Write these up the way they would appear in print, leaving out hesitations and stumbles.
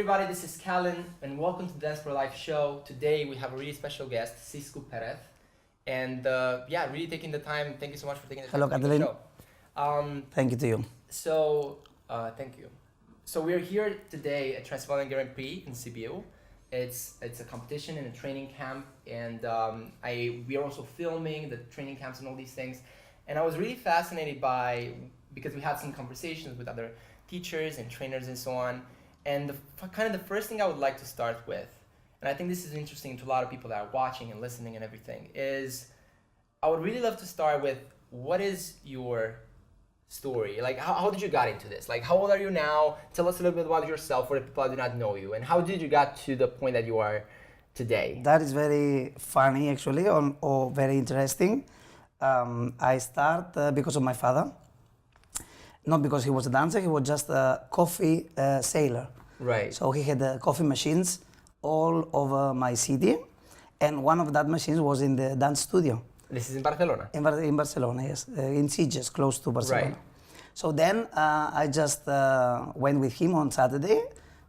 everybody, this is Callan and welcome to the Dancesport Live show. Today we have a really special guest, Siscu Perez. And really taking the time. Thank you so much for taking the time Hello, to do the show. Thank you to you. Thank you. So we're here today at Transylvania Grand Prix in Sibiu. It's a competition and a training camp, and we are also filming the training camps and all these things. And I was really fascinated because we had some conversations with other teachers and trainers and so on. And the first thing I would like to start with, and I think this is interesting to a lot of people that are watching and listening and everything, is I would really love to start with what is your story? Like, how did you got into this? Like, how old are you now? Tell us a little bit about yourself for the people that do not know you. And how did you got to the point that you are today? That is very funny, actually, or very interesting. I start because of my father. Not because he was a dancer, he was just a coffee sailor. Right. So he had coffee machines all over my city. And one of that machines was in the dance studio. This is in Barcelona? In Barcelona, yes. In Sitges, close to Barcelona. Right. So then I just went with him on Saturday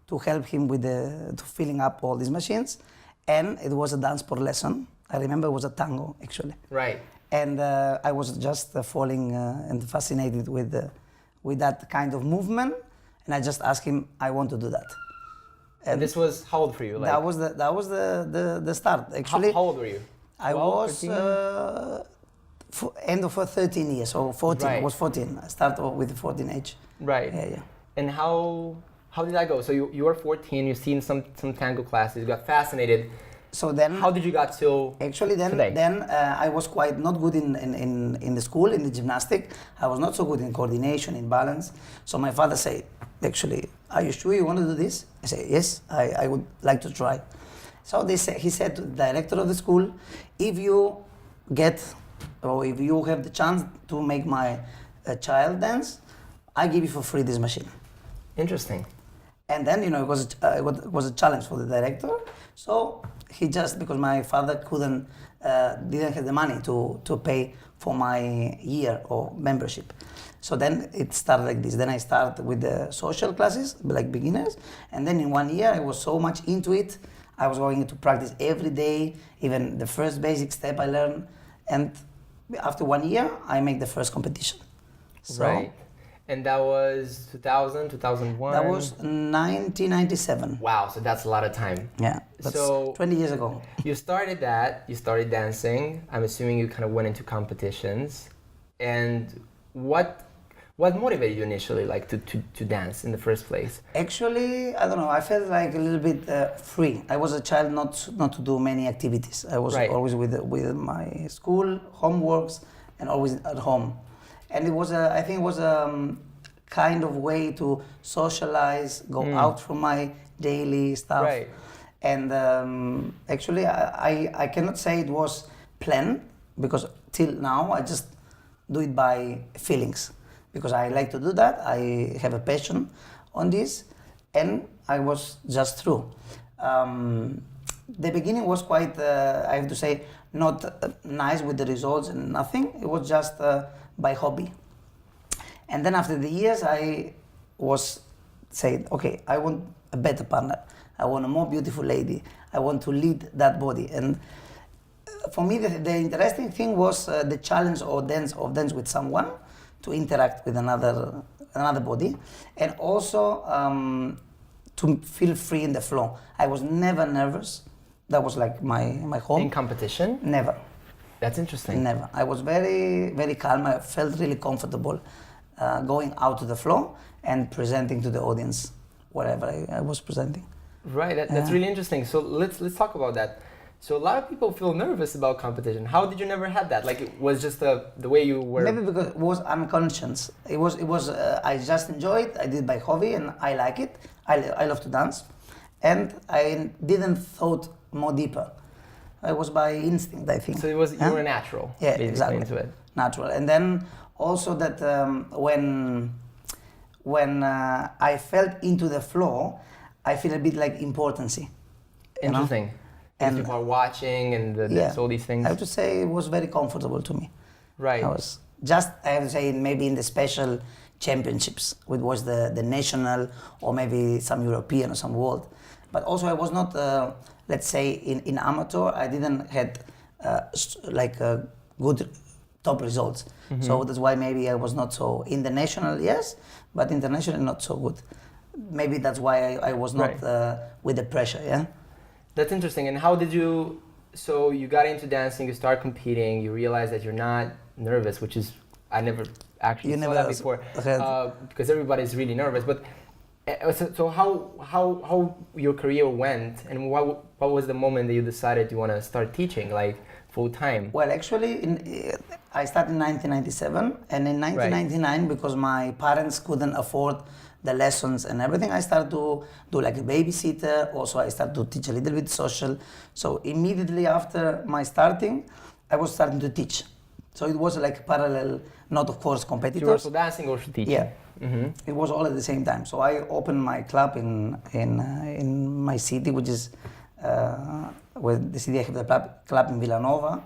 to help him with to filling up all these machines. And it was a Dancesport lesson. I remember it was a tango, actually. Right. And I was just falling and fascinated with that kind of movement. And I just asked him, I want to do that. And this was how old for you? Like, that was the start, actually. How old were you? 12, I was end of 13 years, or 14. Right. I was 14. I started with 14 age. Right. Yeah. And how did that go? So you were 14, you've seen some tango classes, you got fascinated. So then, how did you got till actually today? Then I was quite not good in the school, in the gymnastic. I was not so good in coordination, in balance. So my father said, actually, are you sure you want to do this? I said, yes, I would like to try. So he said to the director of the school, if you have the chance to make my child dance, I give you for free this machine. Interesting. And then, it was a challenge for the director. So he just, because my father didn't have the money to pay for my year of membership. So then it started like this. Then I started with the social classes, like beginners. And then in 1 year, I was so much into it. I was going to practice every day, even the first basic step I learned. And after 1 year, I made the first competition. So, right. And that was 2000, 2001? That was 1997. Wow, so that's a lot of time. Yeah, that's 20 years ago. You started dancing. I'm assuming you kind of went into competitions. And what motivated you initially, like to dance in the first place? Actually, I don't know. I felt like a little bit free. I was a child not to do many activities. I was always with my school, homeworks, and always at home. And I think it was a kind of way to socialize, go out from my daily stuff. Right. And actually, I cannot say it was planned, because till now I just do it by feelings. Because I like to do that, I have a passion on this, and I was just through. The beginning was quite, I have to say, not nice with the results and nothing. It was just by hobby. And then after the years, I was saying, okay, I want a better partner. I want a more beautiful lady. I want to lead that body. And for me, the interesting thing was the challenge of dance with someone, to interact with another body, and also to feel free in the flow. I was never nervous. That was like my home. In competition? Never. That's interesting. Never. I was very, very calm. I felt really comfortable going out to the floor and presenting to the audience whatever I was presenting. Right, that's really interesting. So let's talk about that. So a lot of people feel nervous about competition. How did you never have that? Like, it was just the way you were? Maybe because it was unconscious. It was. I just enjoy it. I did it by hobby, and I like it. I love to dance, and I didn't thought more deeper. It was by instinct, I think. So it was you were natural. Yeah, exactly. Into it. Natural, and then also that when I felt into the flow, I feel a bit like importancy. Interesting. And people are watching and all these things. I have to say it was very comfortable to me. Right. I have to say, maybe in the special championships, which was the national or maybe some European or some world. But also I was not, let's say, in amateur, I didn't had good top results. So that's why maybe I was not so, in the national, yes, but internationally not so good. Maybe that's why I was not with the pressure, yeah? That's interesting. And how did you, so you got into dancing, you start competing, you realize that you're not nervous, which is, I never actually saw that before, because everybody's really nervous. But so how your career went, and what was the moment that you decided you want to start teaching, like full time? Well, actually, I started in 1997, and in 1999, because my parents couldn't afford the lessons and everything, I started to do like a babysitter. Also, I started to teach a little bit social. So immediately after my starting, I was starting to teach. So it was like parallel, not of course competitors. You were also dancing or teaching? Yeah, it was all at the same time. So I opened my club in my city, which is where the city I have the club in Villanova,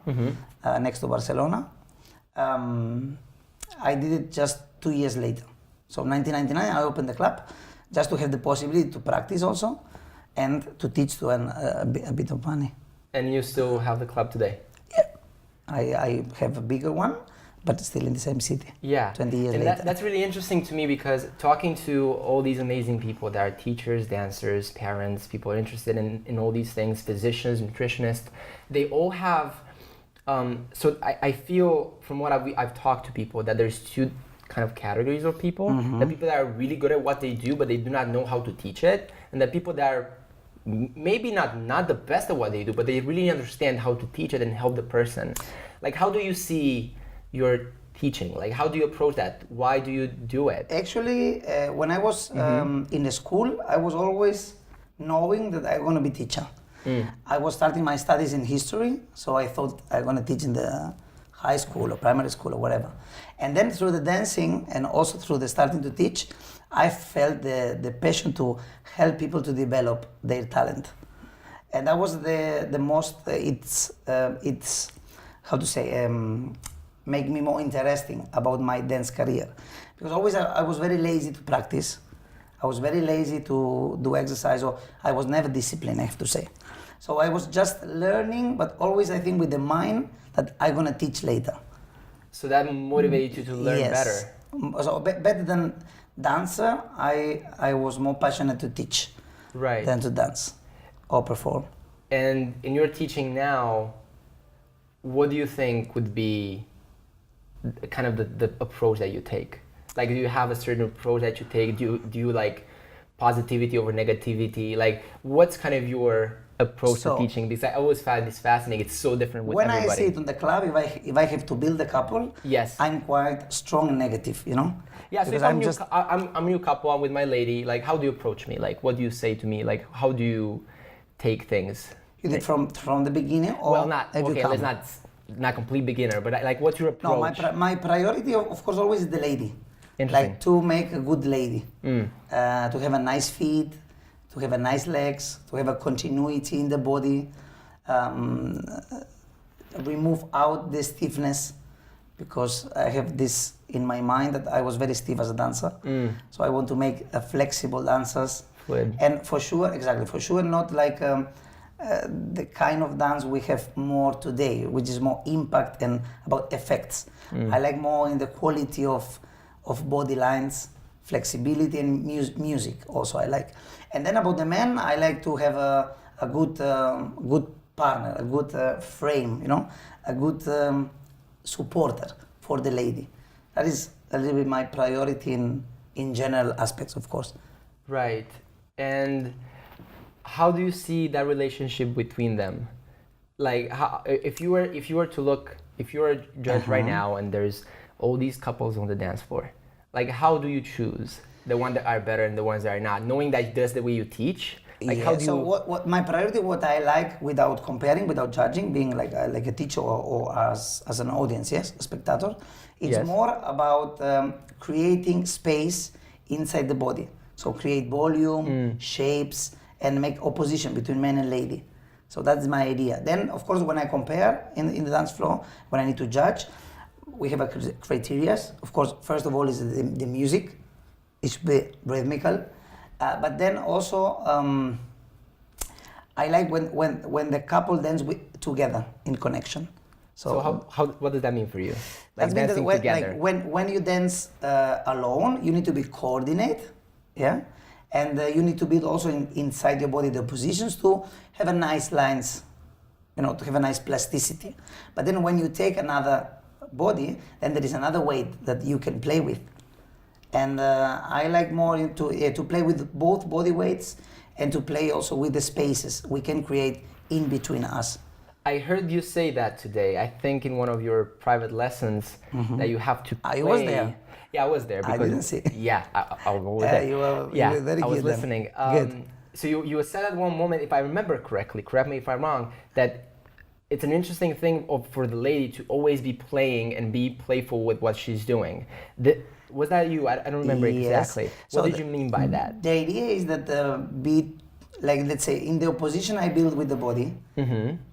next to Barcelona. I did it just 2 years later. So 1999, I opened the club just to have the possibility to practice also and to teach to earn a bit of money. And you still have the club today? Yeah, I have a bigger one, but still in the same city. Yeah, 20 years later. That's really interesting to me, because talking to all these amazing people that are teachers, dancers, parents, people are interested in all these things, physicians, nutritionists, they all have, so I feel from what I've talked to people that there's two kind of categories of people. The people that are really good at what they do, but they do not know how to teach it, and the people that are maybe not the best at what they do, but they really understand how to teach it and help the person. Like, how do you see your teaching? Like, how do you approach that? Why do you do it? Actually, when I was in the school, I was always knowing that I'm going to be teacher. I was starting my studies in history, so I thought I'm going to teach in the high school or primary school or whatever. And then through the dancing and also through the starting to teach, I felt the passion to help people to develop their talent. And that was the most, it's how to say, make me more interesting about my dance career. Because always I was very lazy to practice. I was very lazy to do exercise, or I was never disciplined, I have to say. So I was just learning, but always I think with the mind that I'm gonna teach later. So that motivated you to learn better. So better than dancer, I was more passionate to teach than to dance or perform. And in your teaching now, what do you think would be kind of the approach that you take? Like, do you have a certain approach that you take? Do you like positivity over negativity? Like, what's kind of your approach to teaching? Because I always find this fascinating. It's so different with everybody. When I see it on the club, if I have to build a couple, I'm quite strong and negative, you know? Yeah, so if I'm new couple, I'm with my lady, like, how do you approach me? Like, what do you say to me? Like, how do you take things? You did from the beginning? Or well, let's not complete beginner, but like, what's your approach? No, my priority, of course, always is the lady. Like, to make a good lady, to have a nice feet, to have a nice legs, to have a continuity in the body, remove out the stiffness, because I have this in my mind that I was very stiff as a dancer. So I want to make a flexible dancers. Fluid. And for sure, not like the kind of dance we have more today, which is more impact and about effects. I like more in the quality of body lines, flexibility, and music also I like. And then about the men, I like to have a good partner, a good frame, you know, a good supporter for the lady. That is a little bit my priority in general aspects, of course. Right. And how do you see that relationship between them? Like, if you were a judge right now and there's all these couples on the dance floor, like, how do you choose the ones that are better and the ones that are not, knowing that that's the way you teach? Like, how do so you... what my priority, what I like, without comparing, without judging, being like a teacher or as an audience, a spectator, it's more about creating space inside the body. So create volume, shapes, and make opposition between man and lady. So that's my idea. Then, of course, when I compare in the dance floor, when I need to judge, we have a criteria. Of course, first of all is the music. It should be rhythmical, but then also I like when the couple dance together in connection. So how what does that mean for you? Like That means dancing that together. when you dance alone, you need to be coordinate, yeah, and you need to build also inside your body the positions to have a nice lines, to have a nice plasticity. But then when you take another body, then there is another weight that you can play with, and I like more to play with both body weights and to play also with the spaces we can create in between us. I heard you say that today. I think in one of your private lessons that you have to play. I was there. Yeah, I was there. I didn't see. Yeah, I was there. You were very I was good listening. Good. So you said at one moment, if I remember correctly, correct me if I'm wrong, that it's an interesting thing for the lady to always be playing and be playful with what she's doing. Was that you? I don't remember exactly. What did you mean by that? The idea is that like let's say in the opposition I build with the body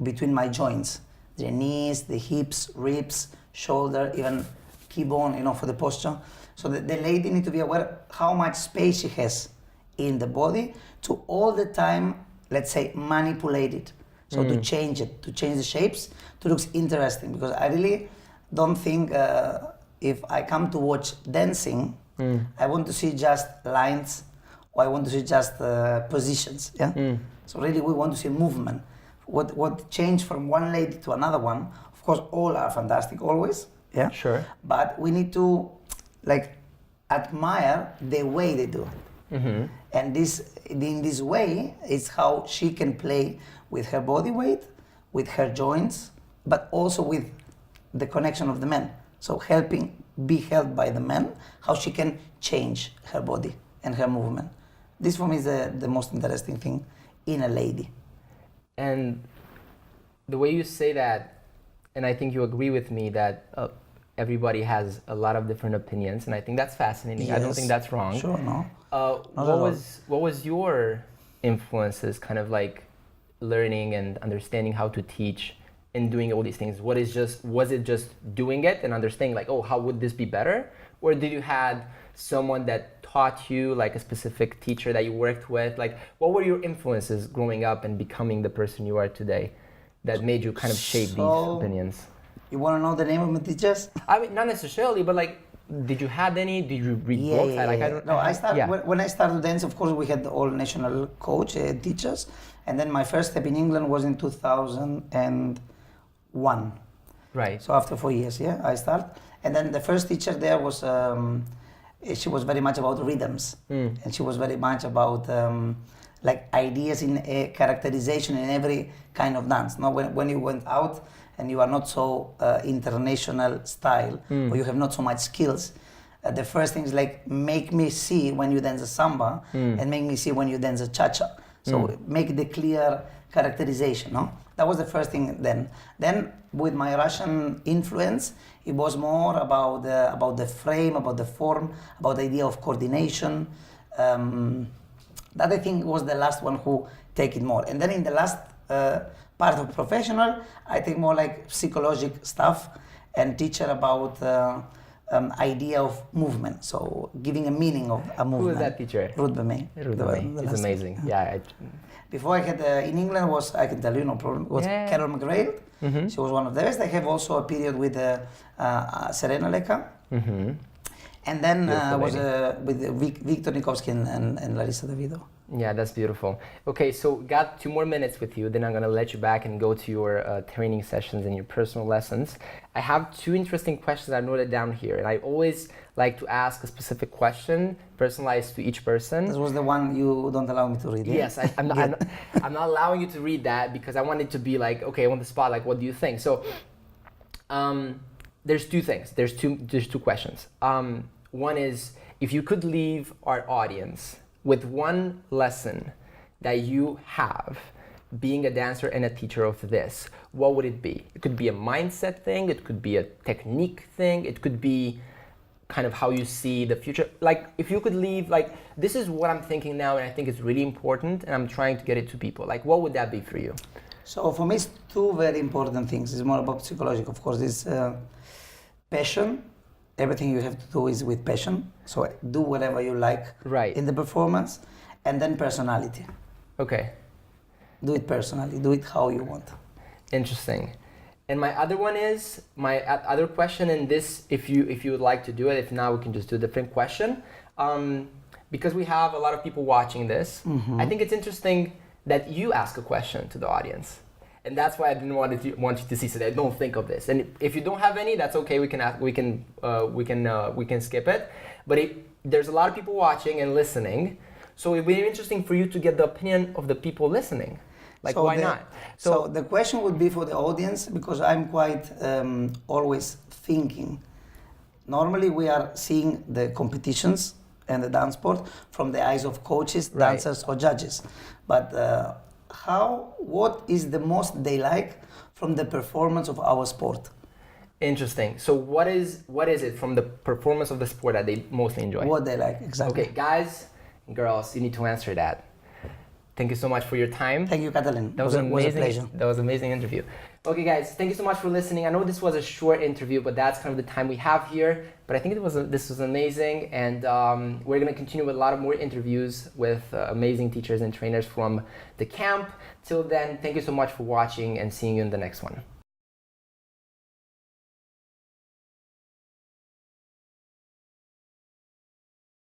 between my joints, the knees, the hips, ribs, shoulder, even key bone, for the posture. So the lady needs to be aware how much space she has in the body to all the time, let's say, manipulate it. So to change it, to change the shapes, to look interesting. Because I really don't think if I come to watch dancing, I want to see just lines, or I want to see just positions. Yeah. So really, we want to see movement. What changed from one lady to another one? Of course, all are fantastic always. Yeah. Sure. But we need to admire the way they do. And in this way, it's how she can play with her body weight, with her joints, but also with the connection of the men. So be held by the men, how she can change her body and her movement. This for me is the most interesting thing in a lady. And the way you say that, and I think you agree with me that everybody has a lot of different opinions, and I think that's fascinating. Yes. I don't think that's wrong. Sure, no. What was your influences, kind of like learning and understanding how to teach and doing all these things? Was it just doing it and understanding like, oh, how would this be better? Or did you had someone that taught you, like a specific teacher that you worked with? Like, what were your influences growing up and becoming the person you are today that made you kind of shape these opinions? You want to know the name of my teachers? I mean, not necessarily, but like, did you have any? Did you read books? When I started dance, of course, we had all national coach teachers, and then my first step in England was in 2001. Right. So after 4 years, I started, and then the first teacher there was she was very much about rhythms, and she was very much about like ideas in characterization in every kind of dance. Now, when you went out and you are not so international style, or you have not so much skills, the first thing is like make me see when you dance a samba and make me see when you dance a cha-cha. So make the clear characterization, no? That was the first thing then. Then with my Russian influence, it was more about the frame, about the form, about the idea of coordination. That I think was the last one who take it more. And then in the last part of professional, I take more like psychological stuff and teach her about idea of movement. So giving a meaning of a movement. Who was that teacher? Ruth Bemey. It's amazing. Yeah. Before I had in England I can tell you no problem, was Carol McGrail. She was one of the best. I have also a period with Serena Leka. And then I was with Victor Nikovsky and Larissa Davido. Yeah, that's beautiful. Okay, so got 2 more minutes with you, then I'm gonna let you back and go to your training sessions and your personal lessons. I have 2 interesting questions I noted down here, and I always like to ask a specific question, personalized to each person. This was the one you don't allow me to read. Yes, I'm not allowing you to read that because I want it to be like, okay, on the spot, like, what do you think? So, there's 2 things. There's two questions. One is, if you could leave our audience with one lesson that you have being a dancer and a teacher of this, what would it be? It could be a mindset thing, it could be a technique thing, it could be kind of how you see the future. Like, if you could leave, like, this is what I'm thinking now and I think it's really important and I'm trying to get it to people. Like, what would that be for you? So for me, it's 2 very important things. It's more about psychology. Of course, passion. Everything you have to do is with passion. So do whatever you like Right. in the performance, and then personality. Okay. Do it personally. Do it how you want. Interesting. And my other one is other question in this. If you would like to do it, if not, we can just do a different question. Because we have a lot of people watching this, I think it's interesting that you ask a question to the audience, and that's why I didn't want you to see. So that I don't think of this. And if you don't have any, that's okay. We can skip it. But there's a lot of people watching and listening, so it'd be interesting for you to get the opinion of the people listening. Like, so why not? So the question would be for the audience, because I'm quite always thinking. Normally we are seeing the competitions and the dance sport from the eyes of coaches, Right. dancers or judges. But what is the most they like from the performance of our sport? Interesting. So what is it from the performance of the sport that they mostly enjoy? What they like, exactly. Okay, guys and girls, you need to answer that. Thank you so much for your time. Thank you, Catalin. That was an amazing, a pleasure. That was an amazing interview. Okay, guys, thank you so much for listening. I know this was a short interview, but that's kind of the time we have here. But I think this was amazing, and we're going to continue with a lot of more interviews with amazing teachers and trainers from the camp. Till then, thank you so much for watching, and seeing you in the next one.